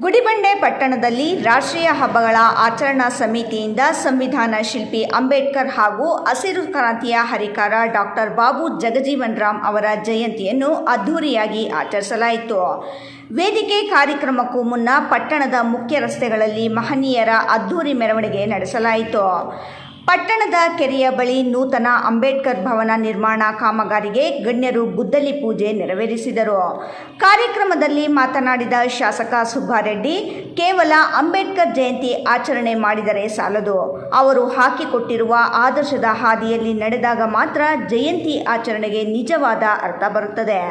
ಗುಡಿಬಂಡೆ ಪಟ್ಟಣದಲ್ಲಿ ರಾಷ್ಟ್ರೀಯ ಹಬ್ಬಗಳ ಆಚರಣಾ ಸಮಿತಿಯಿಂದ ಸಂವಿಧಾನ ಶಿಲ್ಪಿ ಅಂಬೇಡ್ಕರ್ ಹಾಗೂ ಹಸಿರು ಕ್ರಾಂತಿಯ ಹರಿಕಾರ ಡಾಕ್ಟರ್ ಬಾಬು ಜಗಜೀವನ್ ರಾಮ್ ಅವರ ಜಯಂತಿಯನ್ನು ಅದ್ಧೂರಿಯಾಗಿ ಆಚರಿಸಲಾಯಿತು. ವೇದಿಕೆ ಕಾರ್ಯಕ್ರಮಕ್ಕೂ ಮುನ್ನ ಪಟ್ಟಣದ ಮುಖ್ಯ ರಸ್ತೆಗಳಲ್ಲಿ ಮಹನೀಯರ ಅದ್ಧೂರಿ ಮೆರವಣಿಗೆ ನಡೆಸಲಾಯಿತು. ಪಟ್ಟಣದ ಕೆರೆಯ ಬಳಿ ನೂತನ ಅಂಬೇಡ್ಕರ್ ಭವನ ನಿರ್ಮಾಣ ಕಾಮಗಾರಿಗೆ ಗಣ್ಯರು ಗುದ್ದಲಿ ಪೂಜೆ ನೆರವೇರಿಸಿದರು. ಕಾರ್ಯಕ್ರಮದಲ್ಲಿ ಮಾತನಾಡಿದ ಶಾಸಕ ಸುಬ್ಬಾರೆಡ್ಡಿ, ಕೇವಲ ಅಂಬೇಡ್ಕರ್ ಜಯಂತಿ ಆಚರಣೆ ಮಾಡಿದರೆ ಸಾಲದು, ಅವರು ಹಾಕಿಕೊಟ್ಟಿರುವ ಆದರ್ಶದ ಹಾದಿಯಲ್ಲಿ ನಡೆದಾಗ ಮಾತ್ರ ಜಯಂತಿ ಆಚರಣೆಗೆ ನಿಜವಾದ ಅರ್ಥ ಬರುತ್ತದೆ.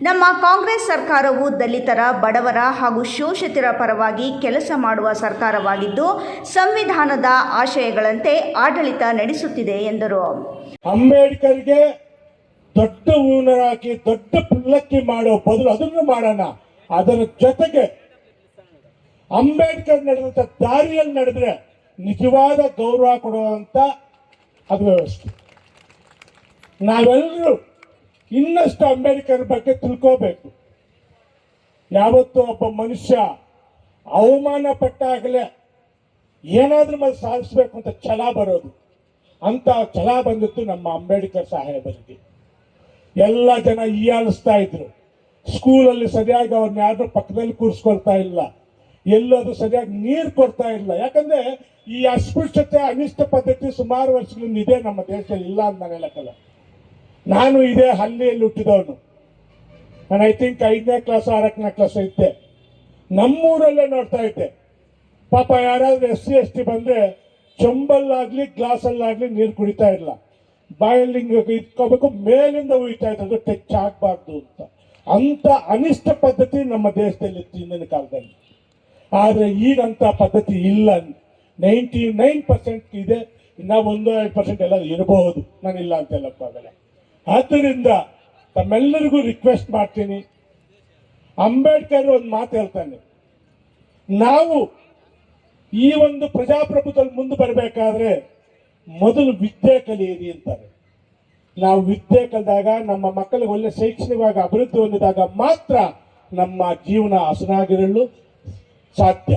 ನಮ್ಮ ಕಾಂಗ್ರೆಸ್ ಸರ್ಕಾರವು ದಲಿತರ, ಬಡವರ ಹಾಗೂ ಶೋಷಿತರ ಪರವಾಗಿ ಕೆಲಸ ಮಾಡುವ ಸರ್ಕಾರವಾಗಿದ್ದು ಸಂವಿಧಾನದ ಆಶಯಗಳಂತೆ ಆಡಳಿತ ನಡೆಸುತ್ತಿದೆ ಎಂದರು. ಅಂಬೇಡ್ಕರ್ಗೆ ದೊಡ್ಡ ಹೂವಿನ ಹಾಕಿ ದೊಡ್ಡ ಪಲ್ಲಕ್ಕಿ ಮಾಡೋ ಬದಲು ಅದನ್ನು ಮಾಡೋಣ. ಅದರ ಜೊತೆಗೆ ಅಂಬೇಡ್ಕರ್ ನಡೆದಂತ ದಾರಿಯಲ್ಲಿ ನಡೆದ್ರೆ ನಿಜವಾದ ಗೌರವ ಕೊಡುವಂತ ಅದು ವ್ಯವಸ್ಥೆ. ನಾವೆಲ್ಲರೂ ಇನ್ನಷ್ಟು ಅಂಬೇಡ್ಕರ್ ಬಗ್ಗೆ ತಿಳ್ಕೋಬೇಕು. ಯಾವತ್ತೂ ಒಬ್ಬ ಮನುಷ್ಯ ಅವಮಾನ ಪಟ್ಟಾಗಲೇ ಏನಾದ್ರೂ ಮೇಲೆ ಸಾಧಿಸ್ಬೇಕು ಅಂತ ಛಲ ಬರೋದು. ಅಂತ ಛಲ ಬಂದಿತ್ತು ನಮ್ಮ ಅಂಬೇಡ್ಕರ್ ಸಾಹೇಬರಿಗೆ. ಎಲ್ಲ ಜನ ಹೀಯಾಳಿಸ್ತಾ ಇದ್ರು. ಸ್ಕೂಲಲ್ಲಿ ಸರಿಯಾಗಿ ಅವ್ರನ್ನ ಯಾರು ಪಕ್ಕದಲ್ಲಿ ಕೂರಿಸ್ಕೊಳ್ತಾ ಇಲ್ಲ, ಎಲ್ಲದು ಸರಿಯಾಗಿ ನೀರು ಕೊಡ್ತಾ ಇಲ್ಲ. ಯಾಕಂದ್ರೆ ಈ ಅಸ್ಪೃಶ್ಯತೆ ಅನಿಷ್ಟ ಪದ್ಧತಿ ಸುಮಾರು ವರ್ಷಗಳಿಂದ ಇದೆ ನಮ್ಮ ದೇಶದಲ್ಲಿ, ಇಲ್ಲ ಅಂತ ನಾನು ಹೇಳಕ್ಕಲ್ಲ. ನಾನು ಇದೇ ಹಳ್ಳಿಯಲ್ಲಿ ಹುಟ್ಟಿದವನು. ನಾನು ಐ ಥಿಂಕ್ 5ನೇ ಕ್ಲಾಸ್ 6ನೇ ಕ್ಲಾಸ್ ಇದ್ದೆ. ನಮ್ಮೂರಲ್ಲೇ ನೋಡ್ತಾ ಇದ್ದೆ, ಪಾಪ ಯಾರಾದ್ರೂ SC ST ಬಂದ್ರೆ ಚಂಬಲ್ಲಾಗ್ಲಿ ಗ್ಲಾಸಲ್ಲಾಗ್ಲಿ ನೀರು ಕುಡಿತಾ ಇಲ್ಲ, ಬಾಯಲ್ಲಿ ಇಟ್ಕೋಬೇಕು, ಮೇಲಿಂದ ಉಯ್ತಾ ಇತ್ತು, ಟಚ್ ಆಗ್ಬಾರ್ದು ಅಂತ. ಅಂತ ಅನಿಷ್ಟ ಪದ್ಧತಿ ನಮ್ಮ ದೇಶದಲ್ಲಿ ಇತ್ತು ಹಿಂದಿನ ಕಾಲದಲ್ಲಿ. ಆದ್ರೆ ಈಗಂತ ಪದ್ಧತಿ ಇಲ್ಲ. 99% ಇದೆ, ಇನ್ನ 1-2% ಎಲ್ಲ ಇರಬಹುದು, ನಾನಿಲ್ಲ ಅಂತ ಹೇಳಕ್ಕಾಗಲ್ಲ. ಆದ್ದರಿಂದ ತಮ್ಮೆಲ್ಲರಿಗೂ ರಿಕ್ವೆಸ್ಟ್ ಮಾಡ್ತೀನಿ, ಅಂಬೇಡ್ಕರ್ ಒಂದು ಮಾತು ಹೇಳ್ತಾನೆ, ನಾವು ಈ ಒಂದು ಪ್ರಜಾಪ್ರಭುತ್ವದಲ್ಲಿ ಮುಂದೆ ಬರಬೇಕಾದ್ರೆ ಮೊದಲು ವಿದ್ಯೆ ಕಲಿಯಿರಿ ಅಂತಾರೆ. ನಾವು ವಿದ್ಯೆ ಕಲಿದಾಗ, ನಮ್ಮ ಮಕ್ಕಳಿಗೆ ಒಳ್ಳೆ ಶೈಕ್ಷಣಿಕವಾಗಿ ಅಭಿವೃದ್ಧಿ ಹೊಂದಿದಾಗ ಮಾತ್ರ ನಮ್ಮ ಜೀವನ ಹಸನಾಗಿರಲು ಸಾಧ್ಯ.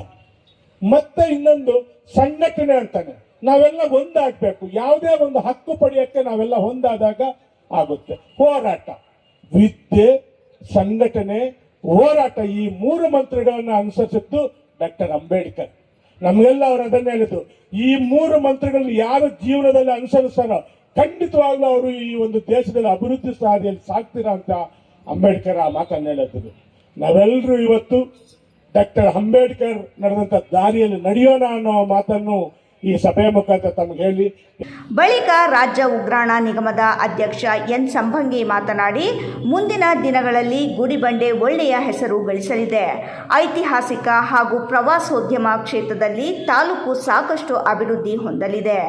ಮತ್ತೆ ಇನ್ನೊಂದು ಸಂಘಟನೆ ಅಂತಾನೆ, ನಾವೆಲ್ಲ ಒಂದಾಗಬೇಕು. ಯಾವುದೇ ಒಂದು ಹಕ್ಕು ಪಡೆಯಕ್ಕೆ ನಾವೆಲ್ಲ ಒಂದಾದಾಗ ಆಗುತ್ತೆ. ಹೋರಾಟ, ವಿದ್ಯೆ, ಸಂಘಟನೆ, ಹೋರಾಟ, ಈ 3 ಮಂತ್ರಗಳನ್ನು ಅನುಸರಿಸಿದ್ದು ಡಾಕ್ಟರ್ ಅಂಬೇಡ್ಕರ್. ನಮಗೆಲ್ಲ ಅವರು ಅದನ್ನೇ ಹೇಳಿದ್ರು, ಈ 3 ಮಂತ್ರಗಳನ್ನು ಯಾರು ಜೀವನದಲ್ಲಿ ಅನುಸರಿಸ್ತಾರೋ ಖಂಡಿತವಾಗ್ಲೂ ಅವರು ಈ ಒಂದು ದೇಶದಲ್ಲಿ ಅಭಿವೃದ್ಧಿ ಸಾಧಿಯಲ್ಲಿ ಸಾಗ್ತೀರಾ ಅಂತ ಅಂಬೇಡ್ಕರ್ ಆ ಮಾತನ್ನು ಹೇಳಿದ್ರು. ನಾವೆಲ್ಲರೂ ಇವತ್ತು ಡಾಕ್ಟರ್ ಅಂಬೇಡ್ಕರ್ ನಡೆದಂತ ದಾರಿಯಲ್ಲಿ ನಡೆಯೋಣ ಅನ್ನೋ ಮಾತನ್ನು ಈ ಸಭೆಯ ಮುಖಾಂತರ ತಮಗೆ ಹೇಳಿ. ಬಳಿಕ ರಾಜ್ಯ ಉಗ್ರಾಣ ನಿಗಮದ ಅಧ್ಯಕ್ಷ ಎನ್ ಸಂಭಂಗಿ ಮಾತನಾಡಿ, ಮುಂದಿನ ದಿನಗಳಲ್ಲಿ ಗುಡಿಬಂಡೆ ಒಳ್ಳೆಯ ಹೆಸರು ಗಳಿಸಲಿದೆ. ಐತಿಹಾಸಿಕ ಹಾಗೂ ಪ್ರವಾಸೋದ್ಯಮ ಕ್ಷೇತ್ರದಲ್ಲಿ ತಾಲೂಕು ಸಾಕಷ್ಟು ಅಭಿವೃದ್ಧಿ ಹೊಂದಲಿದೆ.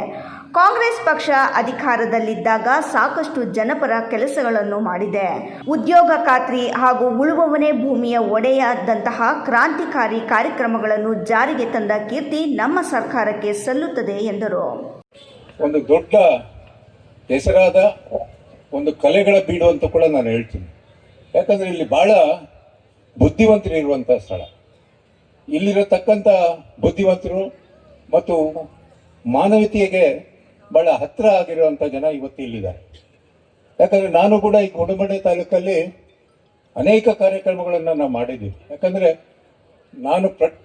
ಕಾಂಗ್ರೆಸ್ ಪಕ್ಷ ಅಧಿಕಾರದಲ್ಲಿದ್ದಾಗ ಸಾಕಷ್ಟು ಜನಪರ ಕೆಲಸಗಳನ್ನು ಮಾಡಿದೆ. ಉದ್ಯೋಗ ಖಾತ್ರಿ ಹಾಗೂ ಉಳುವವನೇ ಭೂಮಿಯ ಒಡೆಯದಂತಹ ಕ್ರಾಂತಿಕಾರಿ ಕಾರ್ಯಕ್ರಮಗಳನ್ನು ಜಾರಿಗೆ ತಂದ ಕೀರ್ತಿ ನಮ್ಮ ಸರ್ಕಾರಕ್ಕೆ ಸಲ್ಲುತ್ತದೆ ಎಂದರು. ಒಂದು ದೊಡ್ಡ ಹೆಸರಾದ ಒಂದು ಕಲೆಗಳ ಬೀಡು ಅಂತ ಕೂಡ ನಾನು ಹೇಳ್ತೀನಿ. ಯಾಕಂದ್ರೆ ಇಲ್ಲಿ ಬಹಳ ಬುದ್ಧಿವಂತರು ಇರುವಂತಹ ಸ್ಥಳ. ಇಲ್ಲಿರತಕ್ಕಂಥ ಬುದ್ಧಿವಂತರು ಮತ್ತು ಮಾನವೀಯತೆಗೆ ಬಹಳ ಹತ್ರ ಆಗಿರುವಂಥ ಜನ ಇವತ್ತು ಇಲ್ಲಿದ್ದಾರೆ. ಯಾಕಂದ್ರೆ ನಾನು ಕೂಡ ಈ ಗುಡಿಬಂಡೆ ತಾಲೂಕಲ್ಲಿ ಅನೇಕ ಕಾರ್ಯಕ್ರಮಗಳನ್ನು ನಾವು ಮಾಡಿದ್ದೀವಿ. ಯಾಕಂದ್ರೆ ನಾನು